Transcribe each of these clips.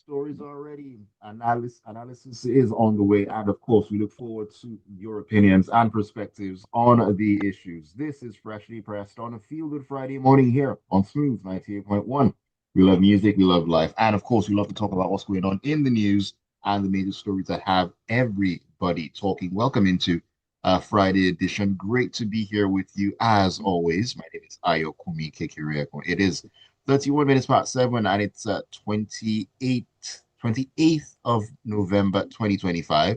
Stories are ready. Analysis is on the way. And of course, we look forward to your opinions and perspectives on the issues. This is Freshly Pressed on a Feel Good Friday morning here on Smooth 98.1. We love music, we love life. And of course, we love to talk about what's going on in the news and the major stories that have everybody talking. Welcome into Friday edition. Great to be here with you as always. My name is Ayokunmi Kekirieko. It is 31 minutes past 7, and it's 28th of November 2025.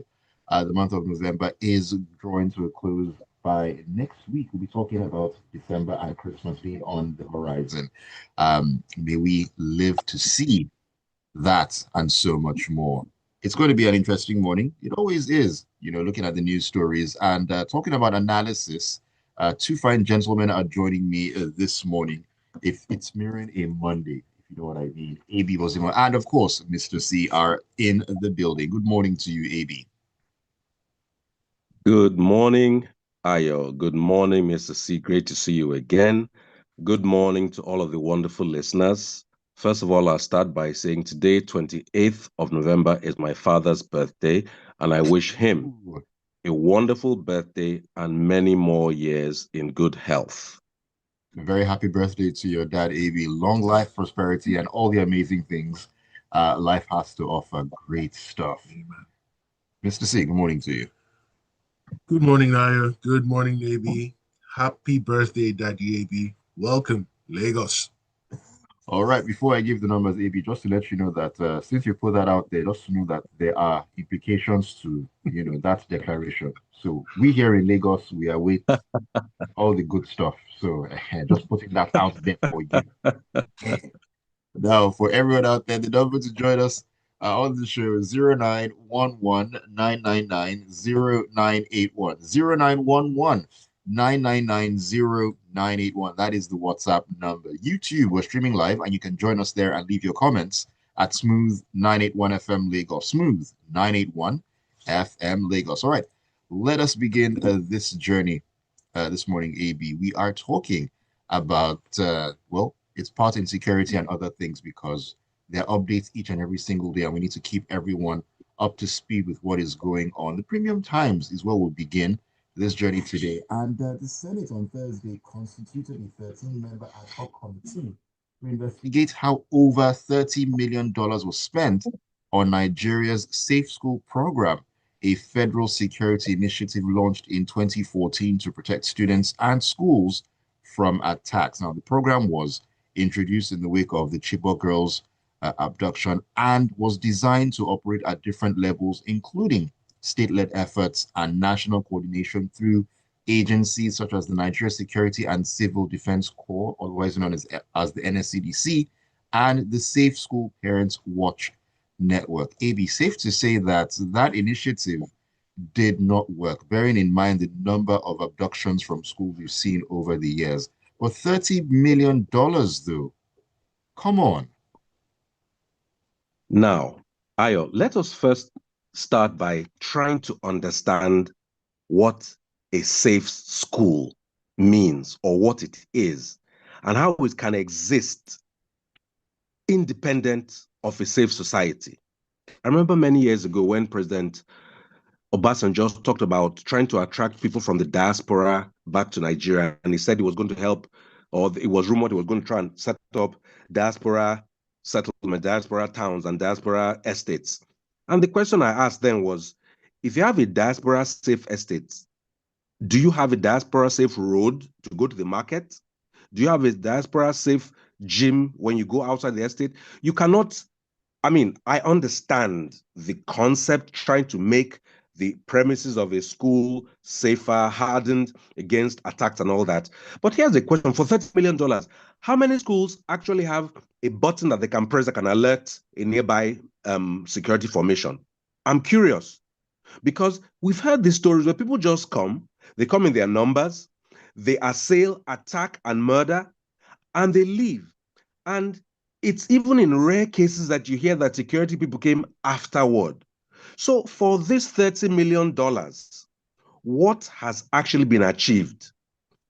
The month of November is drawing to a close. By next week, we'll be talking about December and Christmas being on the horizon. May we live to see that and so much more. It's going to be an interesting morning. It always is, looking at the news stories and talking about analysis. Two fine gentlemen are joining me this morning. If it's mirroring a Monday, if you know what I mean. AB Bozimo and of course Mr. C are in the building. Good morning to you, AB. Good morning, Ayo. Good morning, Mr. C. Great to see you again. Good morning to all of the wonderful listeners. First of all, I'll start by saying today, 28th of November, is my father's birthday, and I wish him a wonderful birthday and many more years in good health. A very happy birthday to your dad, AB. Long life, prosperity, and all the amazing things life has to offer. Great stuff. Mr. C, good morning to you. Good morning, Naya. Good morning, AB. Happy birthday, Daddy AB. Welcome, Lagos. All right, before I give the numbers, AB, just to let you know that since you put that out there, just to know that there are implications to, that declaration. So we here in Lagos, we await all the good stuff. So just putting that out there for you. Now, for everyone out there, the number to join us on the show is 0911 999 0981. 0911 That is the WhatsApp number. YouTube, we're streaming live, and you can join us there and leave your comments at Smooth 981 FM Lagos. Smooth 981 FM Lagos. All right, let us begin this journey this morning, AB. We are talking about, it's part insecurity and other things because there are updates each and every single day, and we need to keep everyone up to speed with what is going on. The Premium Times is where we'll begin this journey today. And the Senate on Thursday constituted a 13-member ad hoc committee to investigate how over $30 million was spent on Nigeria's Safe School program, a federal security initiative launched in 2014 to protect students and schools from attacks. Now, the program was introduced in the wake of the Chibok girls' abduction and was designed to operate at different levels, including state-led efforts and national coordination through agencies such as the Nigeria Security and Civil Defense Corps, otherwise known as the NSCDC, and the Safe School Parents Watch Network. AB, safe to say that that initiative did not work, bearing in mind the number of abductions from schools we've seen over the years. But $30 million, though, come on. Now, Ayo, let us first start by trying to understand what a safe school means or what it is and how it can exist independent of a safe society. I remember many years ago when President Obasanjo talked about trying to attract people from the diaspora back to Nigeria, and he said he was going to help, or it was rumored he was going to try and set up diaspora settlement, diaspora towns, and diaspora estates. And the question I asked then was, if you have a diaspora safe estate, do you have a diaspora safe road to go to the market? Do you have a diaspora safe gym when you go outside the estate? You cannot, I understand the concept trying to make the premises of a school safer, hardened against attacks and all that. But here's the question, for $30 million, how many schools actually have a button that they can press that can alert a nearby security formation? I'm curious because we've heard these stories where people just come, they come in their numbers, they assail, attack, and murder, and they leave. And it's even in rare cases that you hear that security people came afterward. So for this $30 million, what has actually been achieved?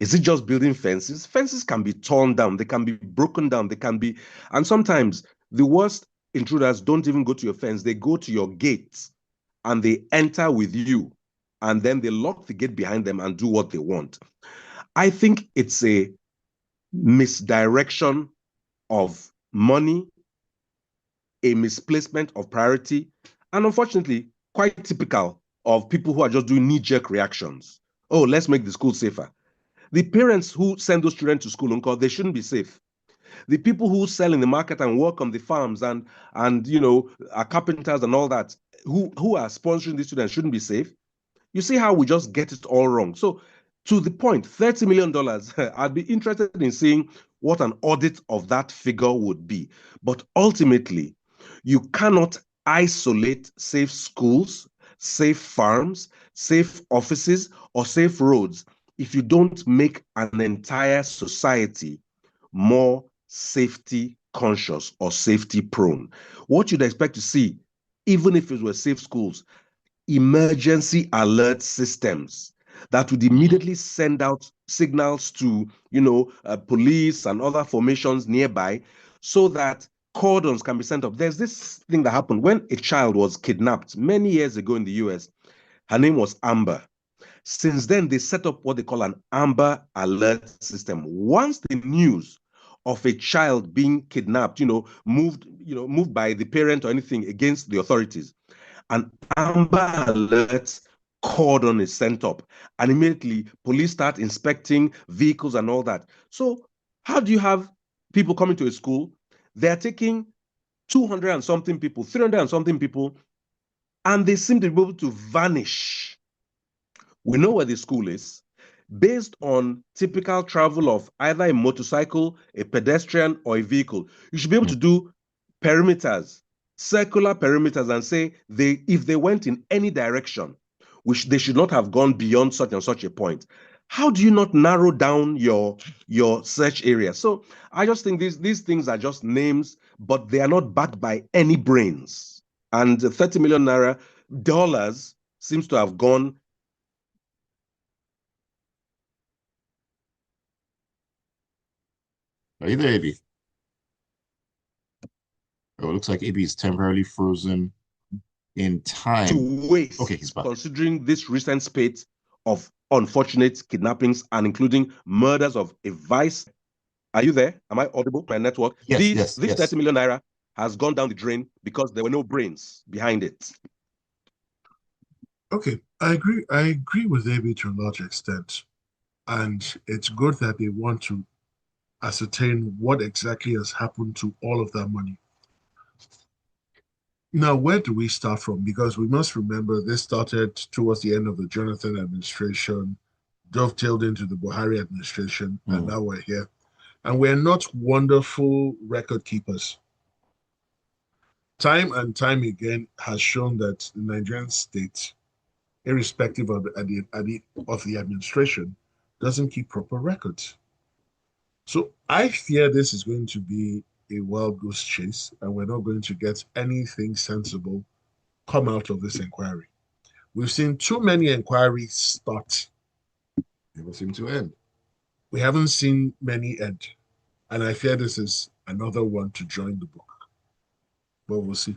Is it just building fences? Fences can be torn down, they can be broken down, they can be, and sometimes the worst intruders don't even go to your fence. They go to your gate and they enter with you. And then they lock the gate behind them and do what they want. I think it's a misdirection of money, a misplacement of priority, and unfortunately, quite typical of people who are just doing knee-jerk reactions. Oh, let's make the school safer. The parents who send those children to school, uncle, they shouldn't be safe. The people who sell in the market and work on the farms and are carpenters and all that, who are sponsoring these students shouldn't be safe. You see how we just get it all wrong. So to the point, $30 million, I'd be interested in seeing what an audit of that figure would be. But ultimately, you cannot isolate safe schools, safe farms, safe offices, or safe roads if you don't make an entire society more safety conscious or safety prone. What you'd expect to see, even if it were safe schools, emergency alert systems that would immediately send out signals to police and other formations nearby so that cordons can be sent up. There's this thing that happened when a child was kidnapped many years ago in the US. Her name was Amber. Since then, they set up what they call an Amber Alert system. Once the news of a child being kidnapped, moved by the parent or anything against the authorities, an Amber Alert cordon is sent up, and immediately police start inspecting vehicles and all that. So how do you have people coming to a school? They're taking 200 and something people, 300 and something people, and they seem to be able to vanish. We know where the school is based on typical travel of either a motorcycle, a pedestrian, or a vehicle. You should be able to do perimeters, circular perimeters, and say if they went in any direction, they should not have gone beyond such and such a point. How do you not narrow down your search area? So I just think these things are just names, but they are not backed by any brains. And 30 million naira dollars seems to have gone. Are you there, AB? Oh, it looks like AB is temporarily frozen in time. To waste. Okay, he's back. Considering this recent spate of unfortunate kidnappings and including murders of a vice. Are you there? Am I audible? My network. Yes. This 30 million naira has gone down the drain because there were no brains behind it. Okay, I agree with AB to a large extent. And it's good that they want to ascertain what exactly has happened to all of that money. Now, where do we start from? Because we must remember this started towards the end of the Jonathan administration, dovetailed into the Buhari administration, and now we're here. And we're not wonderful record keepers. Time and time again has shown that the Nigerian state, irrespective of the administration, doesn't keep proper records. So I fear this is going to be a wild goose chase, and we're not going to get anything sensible come out of this inquiry. We've seen too many inquiries start. Never seem to end. We haven't seen many end. And I fear this is another one to join the book. But we'll see.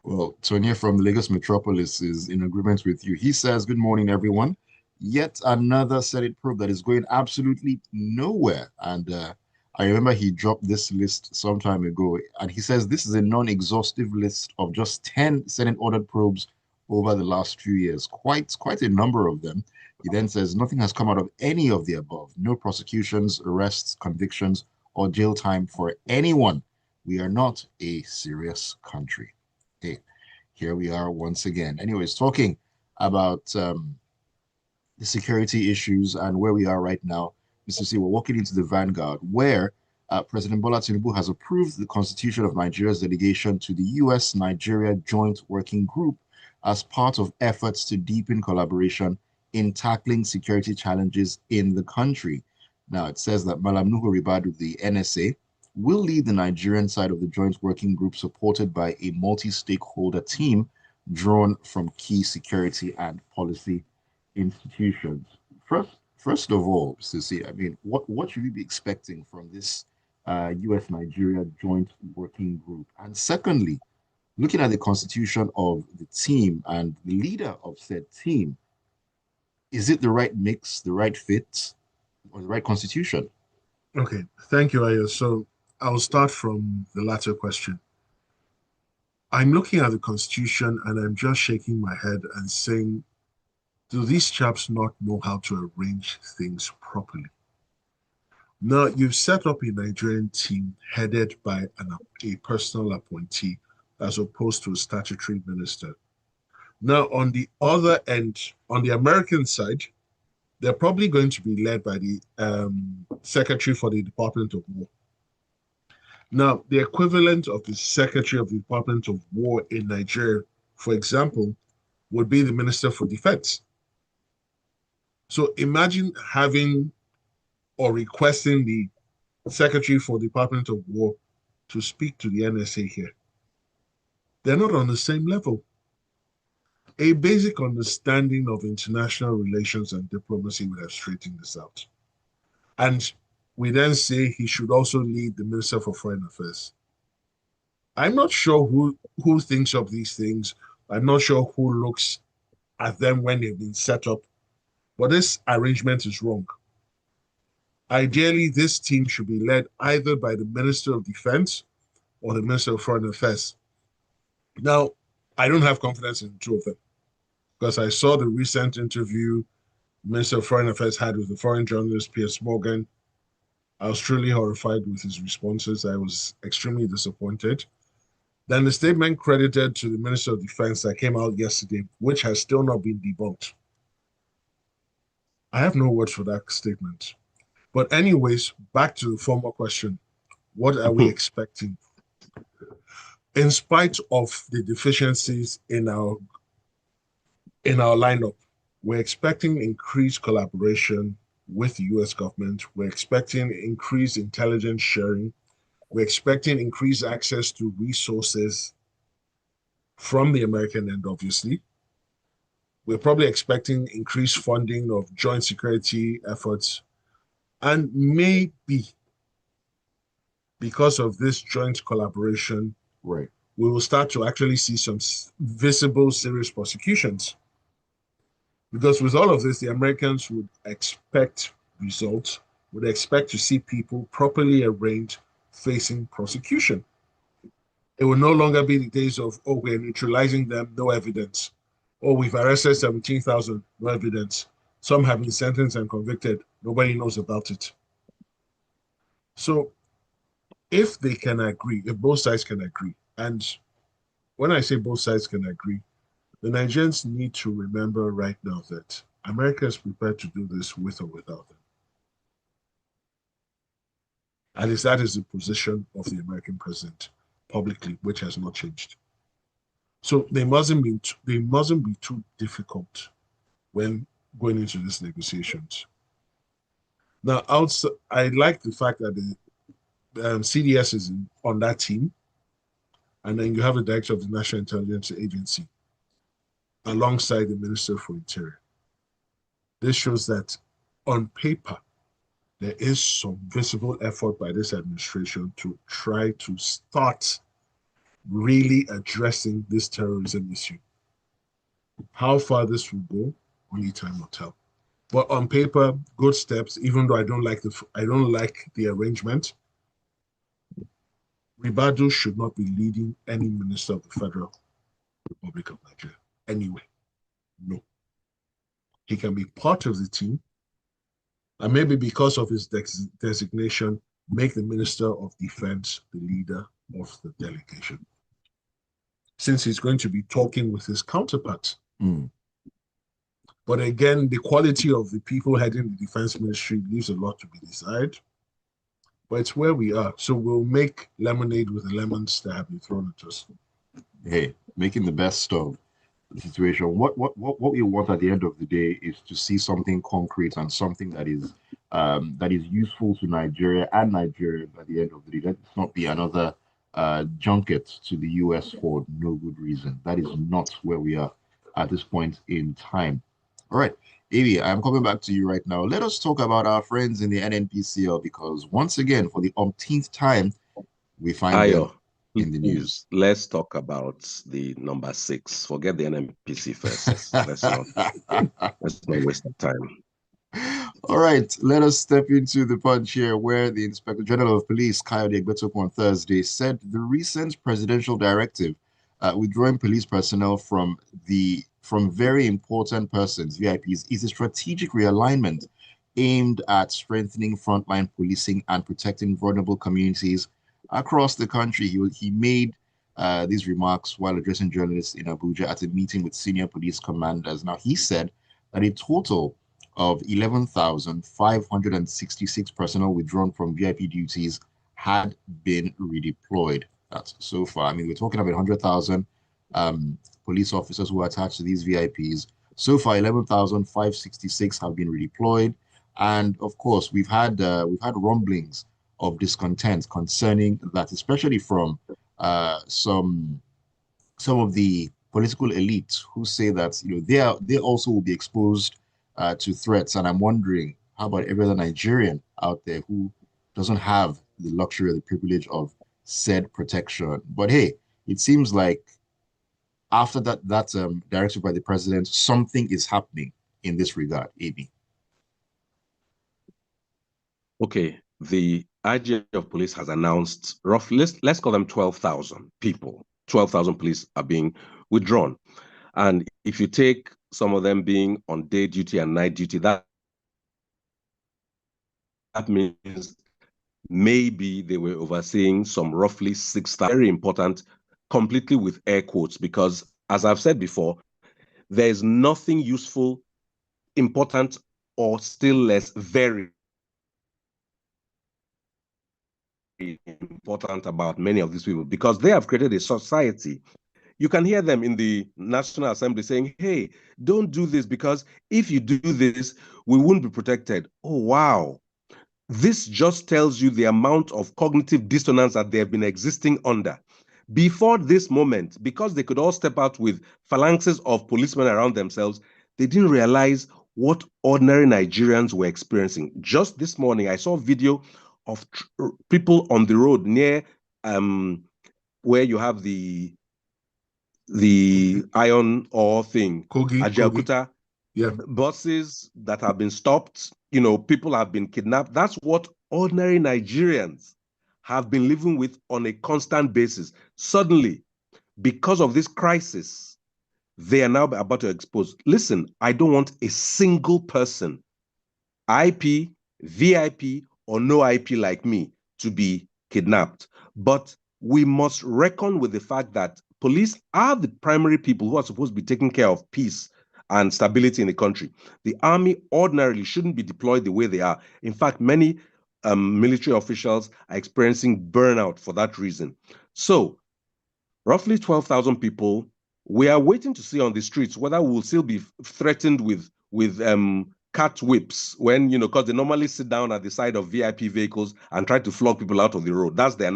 Well, Tonya from the Lagos Metropolis is in agreement with you. He says, good morning, everyone. Yet another Senate probe that is going absolutely nowhere. And I remember he dropped this list some time ago. And he says this is a non-exhaustive list of just 10 Senate-ordered probes over the last few years. Quite a number of them. He then says nothing has come out of any of the above. No prosecutions, arrests, convictions, or jail time for anyone. We are not a serious country. Okay, here we are once again. Anyways, talking about the security issues and where we are right now, Mr. C, we're walking into the vanguard where President Bola Tinubu has approved the constitution of Nigeria's delegation to the U.S.-Nigeria Joint Working Group as part of efforts to deepen collaboration in tackling security challenges in the country. Now, it says that Malam Nuhu Ribadu, the NSA, will lead the Nigerian side of the Joint Working Group supported by a multi-stakeholder team drawn from key security and policy institutions. First of all, Sissy, I mean, what should we be expecting from this US-Nigeria Joint Working Group? And secondly, looking at the constitution of the team and the leader of said team, is it the right mix, the right fit, or the right constitution? Okay, thank you, Ayo. So I'll start from the latter question. I'm looking at the Constitution and I'm just shaking my head and saying, do these chaps not know how to arrange things properly? Now, you've set up a Nigerian team headed by a personal appointee as opposed to a statutory minister. Now, on the other end, on the American side, they're probably going to be led by the Secretary for the Department of War. Now, the equivalent of the Secretary of the Department of War in Nigeria, for example, would be the Minister for Defense. So imagine having or requesting the Secretary for the Department of War to speak to the NSA here. They're not on the same level. A basic understanding of international relations and diplomacy would have straightened this out. And we then say he should also lead the Minister for Foreign Affairs. I'm not sure who thinks of these things. I'm not sure who looks at them when they've been set up. But this arrangement is wrong. Ideally, this team should be led either by the Minister of Defense or the Minister of Foreign Affairs. Now, I don't have confidence in the two of them because I saw the recent interview the Minister of Foreign Affairs had with the foreign journalist Piers Morgan. I was truly horrified with his responses. I was extremely disappointed. Then the statement credited to the Minister of Defense that came out yesterday, which has still not been debunked. I have no words for that statement. But anyways, back to the former question. What are we expecting? In spite of the deficiencies in our lineup, we're expecting increased collaboration with the US government. We're expecting increased intelligence sharing. We're expecting increased access to resources from the American end, obviously. We're probably expecting increased funding of joint security efforts. And maybe because of this joint collaboration, Right. we will start to actually see some visible, serious prosecutions. Because with all of this, the Americans would expect results, would expect to see people properly arraigned facing prosecution. It will no longer be the days of, oh, we're neutralizing them, no evidence. Oh, we've arrested 17,000, no evidence. Some have been sentenced and convicted. Nobody knows about it. So if they can agree, if both sides can agree, and when I say both sides can agree, the Nigerians need to remember right now that America is prepared to do this with or without them. And that is the position of the American president publicly, which has not changed. So they mustn't be too difficult when going into these negotiations. Now, I like the fact that the CDS is on that team, and then you have the director of the National Intelligence Agency alongside the Minister for Interior. This shows that on paper, there is some visible effort by this administration to try to start really addressing this terrorism issue. How far this will go, only time will tell. But on paper, good steps. Even though I don't like the arrangement. Ribadu should not be leading any minister of the Federal Republic of Nigeria anyway. No, he can be part of the team, and maybe because of his designation, make the Minister of Defense the leader of the delegation, since he's going to be talking with his counterparts. But again, the quality of the people heading the defense ministry leaves a lot to be desired. But it's where we are. So we'll make lemonade with the lemons that have been thrown at us. Hey, making the best of the situation. What we want at the end of the day is to see something concrete and something that is useful to Nigeria and Nigeria at the end of the day. Let's not be another junket to the US for no good reason. That is not where we are at this point in time. All right. Amy, I'm coming back to you right now. Let us talk about our friends in the NNPCL because once again, for the umpteenth time, we find them Ayo, in the news. let's talk about the number 6. Forget the NMPC first. Let's not waste our time. All right, let us step into the punch here, where the Inspector General of Police, Kayode Egbetokun, on Thursday said the recent presidential directive withdrawing police personnel from very important persons, VIPs, is a strategic realignment aimed at strengthening frontline policing and protecting vulnerable communities across the country. He made these remarks while addressing journalists in Abuja at a meeting with senior police commanders. Now, he said that a total of 11,566 personnel withdrawn from VIP duties had been redeployed. That's so far. I mean, we're talking about 100,000 police officers who are attached to these VIPs. So far, 11,566 have been redeployed, and of course, we've had rumblings of discontent concerning that, especially from some of the political elites who say that they also will be exposed to threats. And I'm wondering, how about every other Nigerian out there who doesn't have the luxury or the privilege of said protection? But hey, it seems like after that directive by the president, something is happening in this regard. AB. Okay, the IG of police has announced roughly, let's call them 12,000 people. 12,000 police are being withdrawn. And if you take some of them being on day duty and night duty, that means maybe they were overseeing some roughly 6,000. Very important, completely with air quotes, because as I've said before, there is nothing useful, important, or still less very important about many of these people, because they have created a society. You can hear them in the National Assembly saying, hey, don't do this, because if you do this, we won't be protected. Oh, wow. This just tells you the amount of cognitive dissonance that they have been existing under. Before this moment, because they could all step out with phalanxes of policemen around themselves, they didn't realize what ordinary Nigerians were experiencing. Just this morning, I saw a video of people on the road near where you have the iron ore thing, Kogi. Yeah. Buses that have been stopped, people have been kidnapped. That's what ordinary Nigerians have been living with on a constant basis. Suddenly, because of this crisis, they are now about to expose. Listen, I don't want a single person, IP, VIP, or no IP like me, to be kidnapped. But we must reckon with the fact that police are the primary people who are supposed to be taking care of peace and stability in the country. The army ordinarily shouldn't be deployed the way they are. In fact, many military officials are experiencing burnout for that reason. So, roughly 12,000 people. We are waiting to see on the streets whether we will still be threatened with cat whips when, because they normally sit down at the side of VIP vehicles and try to flog people out of the road. That's been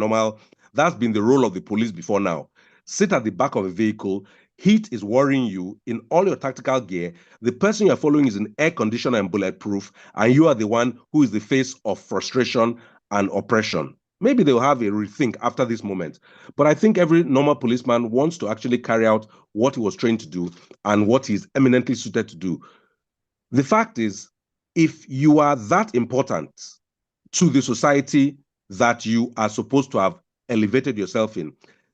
the role of the police before now. Sit at the back of a vehicle, heat is worrying you in all your tactical gear. The person you're following is in air conditioner and bulletproof, and you are the one who is the face of frustration and oppression. Maybe they'll have a rethink after this moment. But I think every normal policeman wants to actually carry out what he was trained to do and what he's eminently suited to do. The fact is, if you are that important to the society that you are supposed to have elevated yourself in,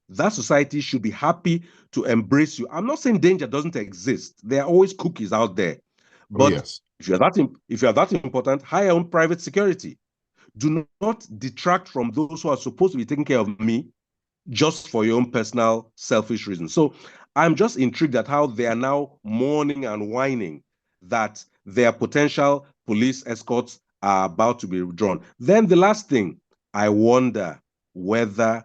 that society should be happy to embrace you. I'm not saying danger doesn't exist. There are always cookies out there. Oh, But yes. if you're that important, hire your own private security. Do not detract from those who are supposed to be taking care of me just for your own personal selfish reasons. So I'm just intrigued at how they are now mourning and whining that their potential police escorts are about to be withdrawn. Then the last thing, I wonder whether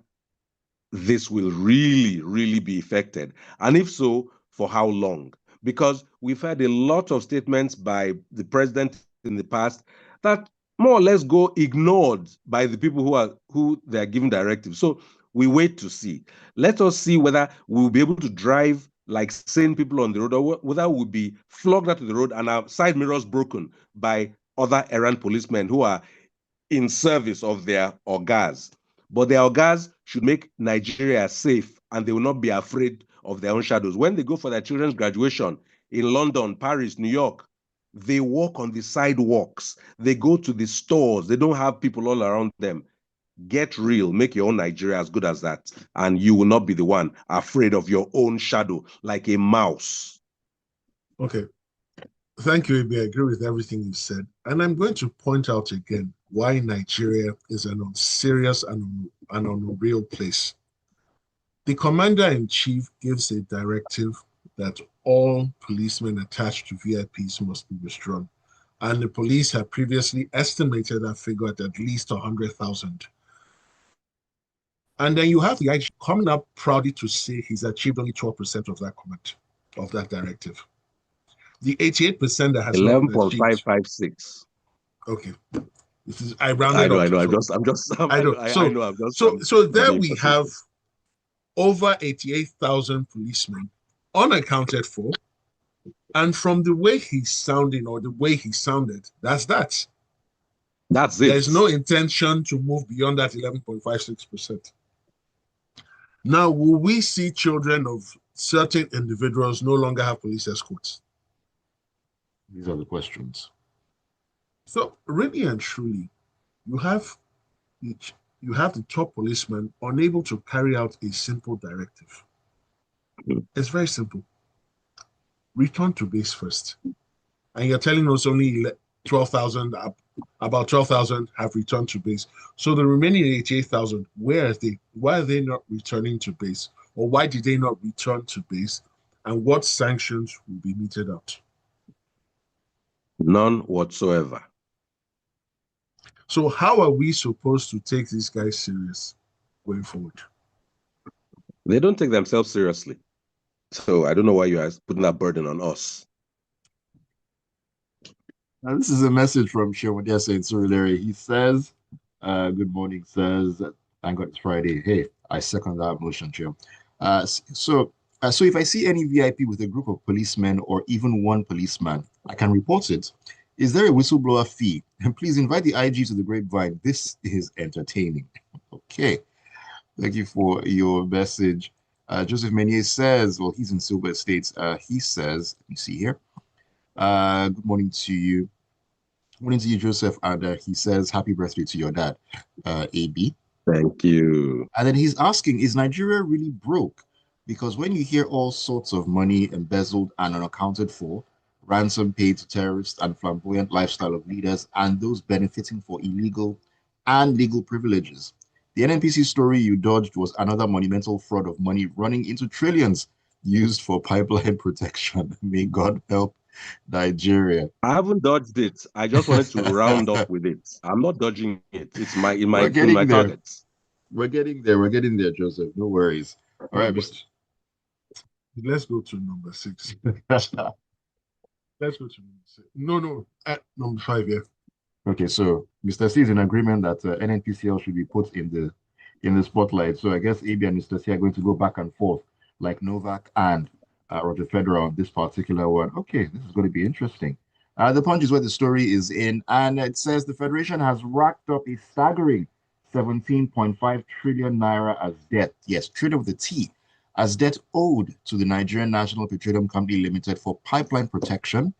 this will really, really be effected. And if so, for how long? Because we've had a lot of statements by the president in the past that more or less go ignored by the people who they are giving directives. So we wait to see. Let us see whether we'll be able to drive like sane people on the road, or whether we'll be flogged out to the road and our side mirrors broken by other errant policemen who are in service of their orgas. But their orgas should make Nigeria safe, and they will not be afraid of their own shadows. When they go for their children's graduation in London, Paris, New York, they walk on the sidewalks. They go to the stores. They don't have people all around them. Get real, make your own Nigeria as good as that, and you will not be the one afraid of your own shadow like a mouse. Okay. Thank you, Ibi. I agree with everything you said. And I'm going to point out again why Nigeria is an unserious and unreal place. The commander-in-chief gives a directive that all policemen attached to VIPs must be withdrawn. And the police have previously estimated that figure at least 100,000. And then you have the IG coming up proudly to say he's achieved only 12% of that comment, of that directive. The 88% that has not been achieved. 11.556. Okay. This is I rounded up. I know. So there we have over 88,000 policemen unaccounted for. And from the way he's sounding or the way he sounded, that's that. That's it. There's no intention to move beyond that 11.56%. Now, will we see children of certain individuals no longer have police escorts? These are the questions. So, really and truly, you have the top policeman unable to carry out a simple directive. It's very simple. Return to base first. And you're telling us only 12,000, about 12,000 have returned to base. So the remaining 88,000, where are they? Why are they not returning to base? Or why did they not return to base? And what sanctions will be meted out? None whatsoever. So how are we supposed to take these guys serious going forward? They don't take themselves seriously. So I don't know why you are putting that burden on us. Now, this is a message from Shewadiasa in Surulere. He says, good morning, says, thank God it's Friday. Hey, I second that motion, Chair. So if I see any VIP with a group of policemen or even one policeman, I can report it. Is there a whistleblower fee? And please invite the IG to the grapevine. This is entertaining. Okay. Thank you for your message. Joseph Menier says, well, he's in Silver Estates. He says, let me see here. Good morning to you. Good morning to you, Joseph. And he says, happy birthday to your dad, AB. Thank you. And then he's asking, is Nigeria really broke? Because when you hear all sorts of money embezzled and unaccounted for, ransom paid to terrorists and flamboyant lifestyle of leaders, and those benefiting for illegal and legal privileges, the NNPC story you dodged was another monumental fraud of money running into trillions used for pipeline protection. May God help Nigeria. I haven't dodged it. I just wanted to round up with it. I'm not dodging it. It's in my targets. We're getting there, Joseph. No worries. All right, Mr. Let's go to number 6. Let's go to number 6. No, at number 5, yeah. Okay, so Mr. C is in agreement that NNPCL should be put in the spotlight. So I guess AB and Mr. C are going to go back and forth like Novak and Roger Federer on this particular one. Okay, this is going to be interesting. The Punch is where the story is in, and it says the Federation has racked up a staggering 17.5 trillion naira as debt. Yes, trillion with a T, as debt owed to the Nigerian National Petroleum Company Limited for pipeline protection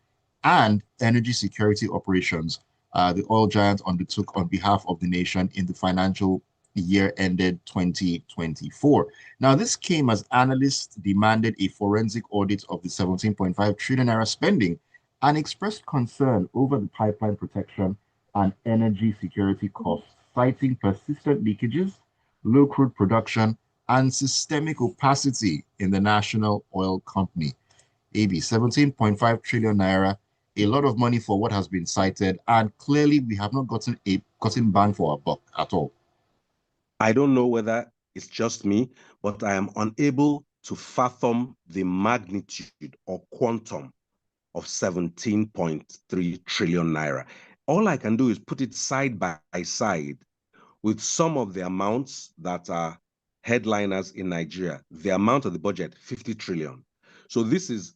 and energy security operations. The oil giant undertook on behalf of the nation in the financial year ended 2024. Now, this came as analysts demanded a forensic audit of the 17.5 trillion naira spending and expressed concern over the pipeline protection and energy security costs, citing persistent leakages, low crude production, and systemic opacity in the national oil company. AB, 17.5 trillion naira, a lot of money for what has been cited, and clearly we have not gotten bang for our buck at all. I don't know whether it's just me, but I am unable to fathom the magnitude or quantum of 17.3 trillion naira. All I can do is put it side by side with some of the amounts that are headliners in Nigeria. The amount of the budget, 50 trillion. So this is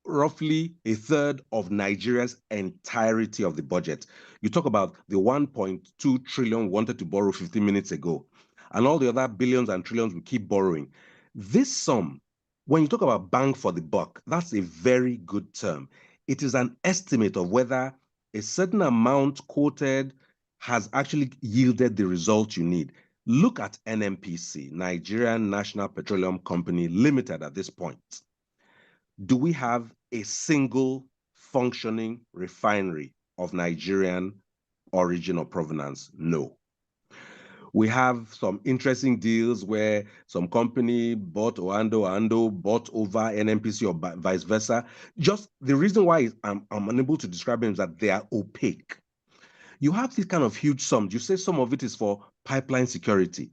roughly a third of Nigeria's entirety of the budget. You talk about the 1.2 trillion we wanted to borrow 15 minutes ago, and all the other billions and trillions we keep borrowing. This sum, when you talk about bang for the buck, that's a very good term. It is an estimate of whether a certain amount quoted has actually yielded the result you need. Look at NNPC, Nigerian National Petroleum Company Limited at this point. Do we have a single functioning refinery of Nigerian origin or provenance? No. We have some interesting deals where some company bought Ando bought over NNPC or vice versa. Just the reason why I'm unable to describe them is that they are opaque. You have these kind of huge sums. You say some of it is for pipeline security.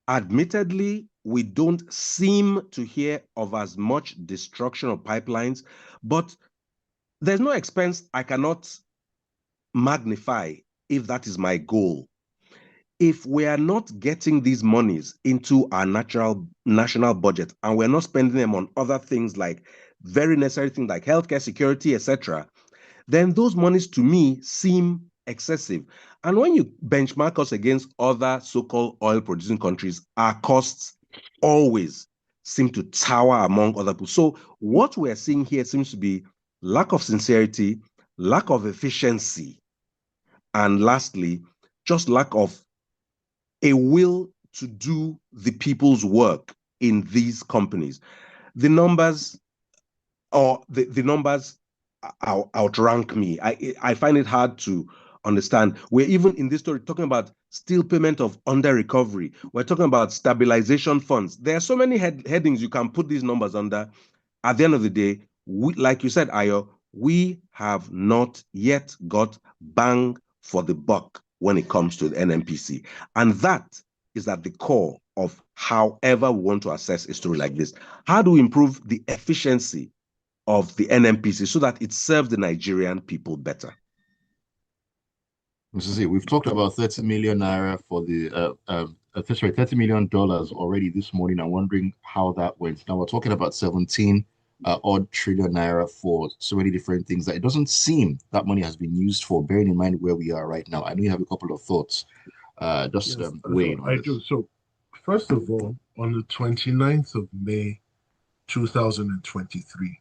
Admittedly, we don't seem to hear of as much destruction of pipelines, but there's no expense I cannot magnify if that is my goal. If we are not getting these monies into our national budget and we're not spending them on other things like very necessary things like healthcare, security, etc., then those monies to me seem excessive. And when you benchmark us against other so-called oil-producing countries, our costs always seem to tower among other people. So what we're seeing here seems to be lack of sincerity, lack of efficiency, and lastly, just lack of a will to do the people's work in these companies. The numbers outrank me. I find it hard to understand. We're even in this story talking about still payment of under recovery. We're talking about stabilization funds. There are so many headings you can put these numbers under. At the end of the day, like you said, Ayo, we have not yet got bang for the buck when it comes to the NNPC. And that is at the core of however we want to assess a story like this. How do we improve the efficiency of the NNPC so that it serves the Nigerian people better? We've talked about 30 million naira for the sorry, $30 million already this morning. I'm wondering how that went. Now we're talking about 17 odd trillion naira for so many different things that it doesn't seem that money has been used for, bearing in mind where we are right now. I know you have a couple of thoughts. Just Yes, weighing on I this. do. So, first of all, on the 29th of May, 2023,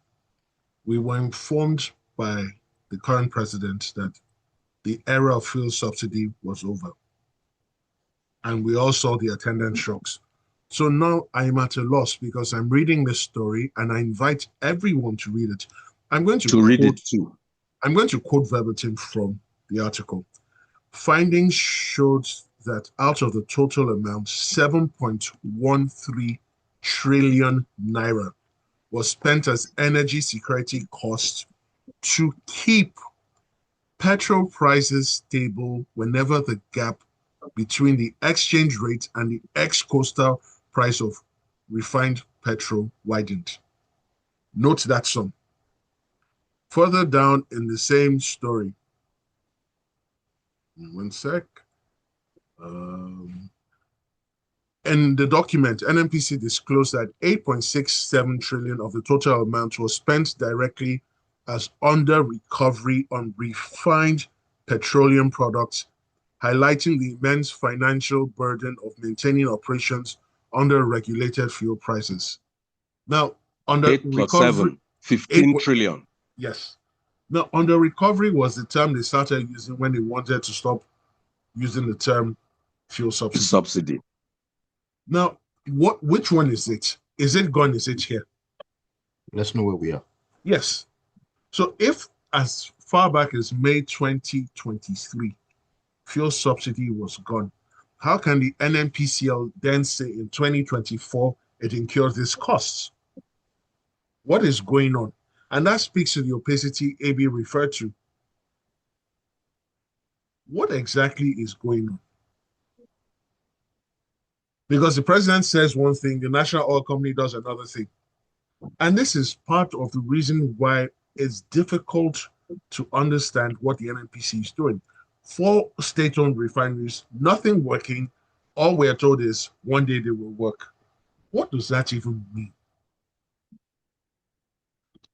we were informed by the current president that the era of fuel subsidy was over. And we all saw the attendant shocks. So now I'm at a loss because I'm reading this story and I invite everyone to read it. I'm going to read it too. I'm going to quote verbatim from the article. Findings showed that out of the total amount, 7.13 trillion naira was spent as energy security costs to keep petrol prices stable whenever the gap between the exchange rate and the ex-coastal price of refined petrol widened. Note that sum. Further down in the same story, one sec. In the document, NNPC disclosed that 8.67 trillion of the total amount was spent directly as under recovery on refined petroleum products, highlighting the immense financial burden of maintaining operations under regulated fuel prices. Now, under 8 plus recovery, 7, 15 trillion. Yes. Now, under recovery was the term they started using when they wanted to stop using the term fuel subsidy. Now, which one is it? Is it gone? Is it here? Let's know where we are. Yes. So if as far back as May 2023, fuel subsidy was gone, how can the NNPCL then say in 2024 it incurs these costs? What is going on? And that speaks to the opacity AB referred to. What exactly is going on? Because the president says one thing, the national oil company does another thing. And this is part of the reason why it's difficult to understand what the NNPC is doing. 4 state-owned refineries, nothing working. All we're told is one day they will work. What does that even mean?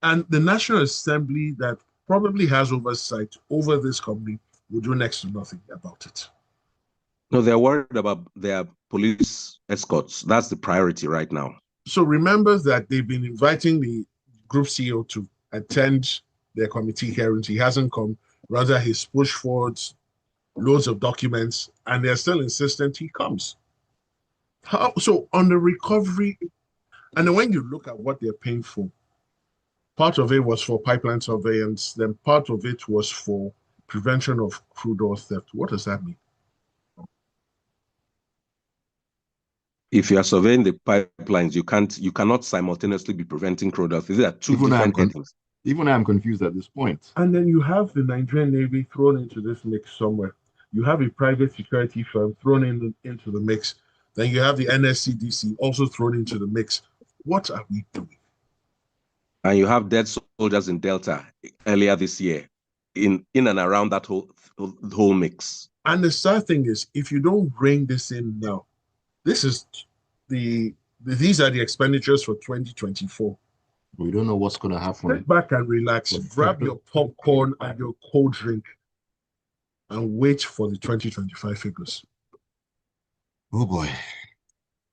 And the National Assembly that probably has oversight over this company will do next to nothing about it. No, they're worried about their police escorts. That's the priority right now. So remember that they've been inviting the group CEO to attend their committee hearings. He hasn't come. Rather, he's pushed forward loads of documents, and they're still insistent he comes. So on the recovery, and then when you look at what they're paying for, part of it was for pipeline surveillance, then part of it was for prevention of crude oil theft. What does that mean? If you are surveying the pipelines, you cannot simultaneously be preventing crude oil. These are two different headings. Even I am confused at this point. And then you have the Nigerian Navy thrown into this mix somewhere. You have a private security firm thrown into the mix. Then you have the NSCDC also thrown into the mix. What are we doing? And you have dead soldiers in Delta earlier this year in and around that whole mix. And the sad thing is, if you don't bring this in now, this is these are the expenditures for 2024. We don't know what's going to happen. Sit back and relax. Grab your popcorn and your cold drink and wait for the 2025 figures. Oh boy.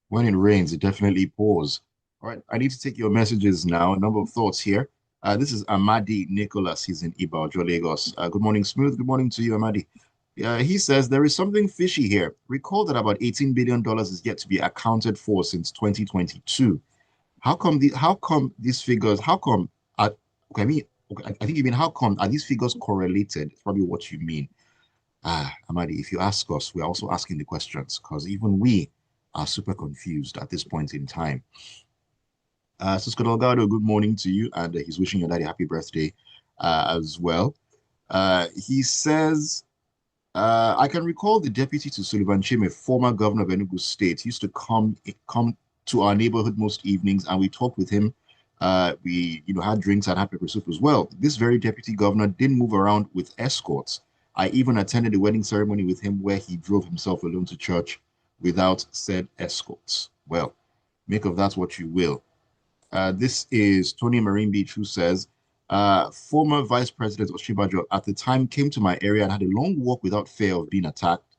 When it rains, it definitely pours. All right, I need to take your messages now. A number of thoughts here. This is Amadi Nicholas. He's in Ibadan, Lagos. Good morning, Smooth. Good morning to you, Amadi. He says there is something fishy here. Recall that about $18 billion is yet to be accounted for since 2022. How come these figures? I think you mean how come are these figures correlated? It's probably what you mean. Amadi, if you ask us, we're also asking the questions because even we are super confused at this point in time. Cisco Delgado, good morning to you, and he's wishing your daddy happy birthday as well. He says, I can recall the deputy to Sullivan Chime, former governor of Enugu State, used to come to our neighborhood most evenings, and we talked with him. We had drinks and had pepper soup as well. This very deputy governor didn't move around with escorts. I even attended a wedding ceremony with him where he drove himself alone to church without said escorts. Well, make of that what you will. This is Tony Marine Beach, who says, former Vice President Oshibajo at the time came to my area and had a long walk without fear of being attacked.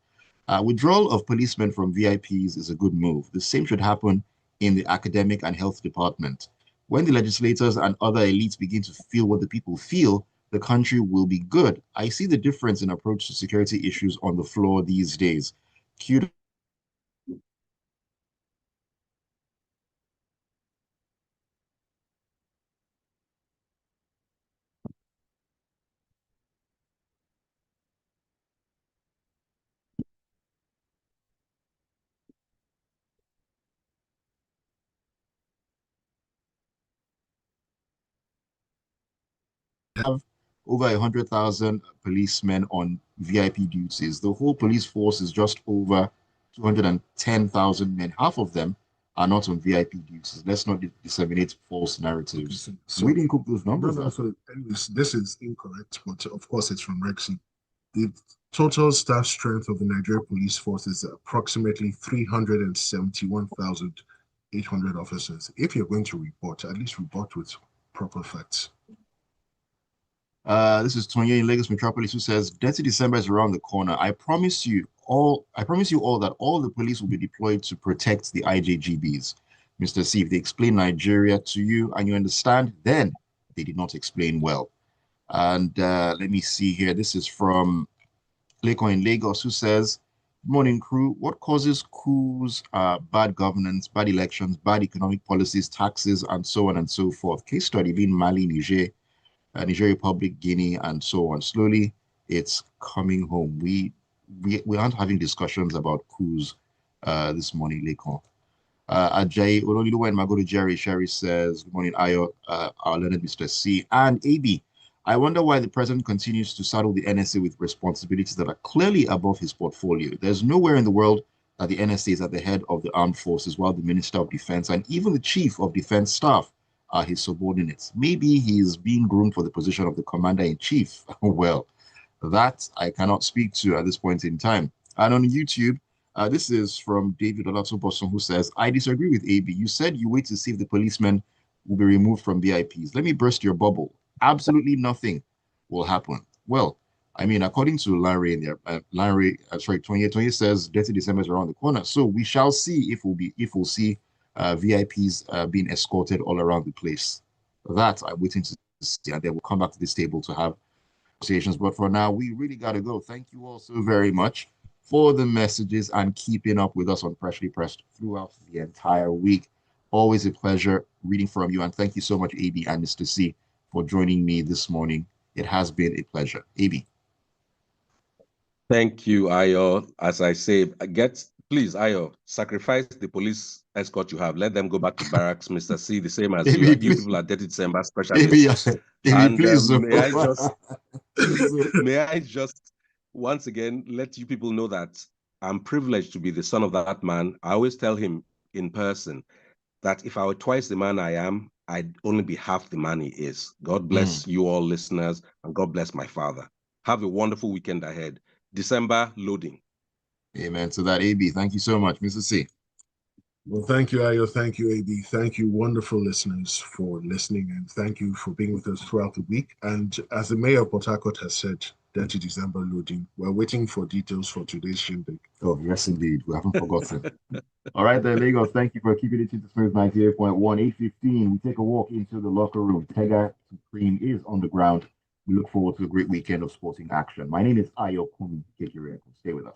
Withdrawal of policemen from VIPs is a good move. The same should happen in the academic and health department. When the legislators and other elites begin to feel what the people feel, the country will be good. I see the difference in approach to security issues on the floor these days. Cute. Have over 100,000 policemen on VIP duties. The whole police force is just over 210,000 men. Half of them are not on VIP duties. Let's not disseminate false narratives. So we didn't cook those numbers. So anyways, this is incorrect, but of course it's from Rexy. The total staff strength of the Nigeria police force is approximately 371,800 officers. If you're going to report, at least report with proper facts. This is Tonya in Lagos Metropolis, who says, Dirty December is around the corner. I promise you all that all the police will be deployed to protect the IJGBs. Mr. C, if they explain Nigeria to you and you understand, then they did not explain well. And let me see here. This is from Leko in Lagos, who says, morning crew, what causes coups, bad governance, bad elections, bad economic policies, taxes, and so on and so forth? Case study being Mali, Niger, Niger Republic, Guinea, and so on. Slowly, it's coming home. We aren't having discussions about coups this morning, Lekon. Ajayi Oloniluwa and Magodo Jerry Sherry says, good morning, Ayo, our learned Mr. C. And AB, I wonder why the president continues to saddle the NSA with responsibilities that are clearly above his portfolio. There's nowhere in the world that the NSA is at the head of the armed forces, while the Minister of Defense and even the Chief of Defense Staff are his subordinates. Maybe he's being groomed for the position of the commander-in-chief. Well, that I cannot speak to at this point in time. And on YouTube, this is from David Olatoboson, who says, I disagree with AB. You said you wait to see if the policemen will be removed from VIPs. Let me burst your bubble. Absolutely nothing will happen. Well, I mean, according to Larry in there, Larry, sorry, 2820 says Dirty December is around the corner. So we shall see if we'll see VIPs being escorted all around the place. That I'm waiting to see, and then we'll come back to this table to have conversations. But for now, we really got to go. Thank you all so very much for the messages and keeping up with us on Freshly Pressed throughout the entire week. Always a pleasure reading from you. And thank you so much, AB and Mr. C, for joining me this morning. It has been a pleasure. AB. Thank you, Ayo. As I say, please, Ayo, sacrifice the police escort you have. Let them go back to barracks, Mr. C, the same as you. AB, You please. people are Dirty December AB, specialists. AB, And please. may I just once again let you people know that I'm privileged to be the son of that man. I always tell him in person that if I were twice the man I am, I'd only be half the man he is. God bless you all listeners, and God bless my father. Have a wonderful weekend ahead. December loading. Amen to that, AB. Thank you so much, Mr. C. Well, thank you, Ayo. Thank you, AB. Thank you, wonderful listeners, for listening, and thank you for being with us throughout the week. And as the mayor of Port Harcourt has said, Dirty December loading. We're waiting for details for today's shindig. Oh, yes, indeed. We haven't forgotten. All right, then, Lagos. Thank you for keeping it to the Smooth 98.1. 8:15. We take a walk into the locker room. Tega Supreme is on the ground. We look forward to a great weekend of sporting action. My name is Ayokunmi. Stay with us.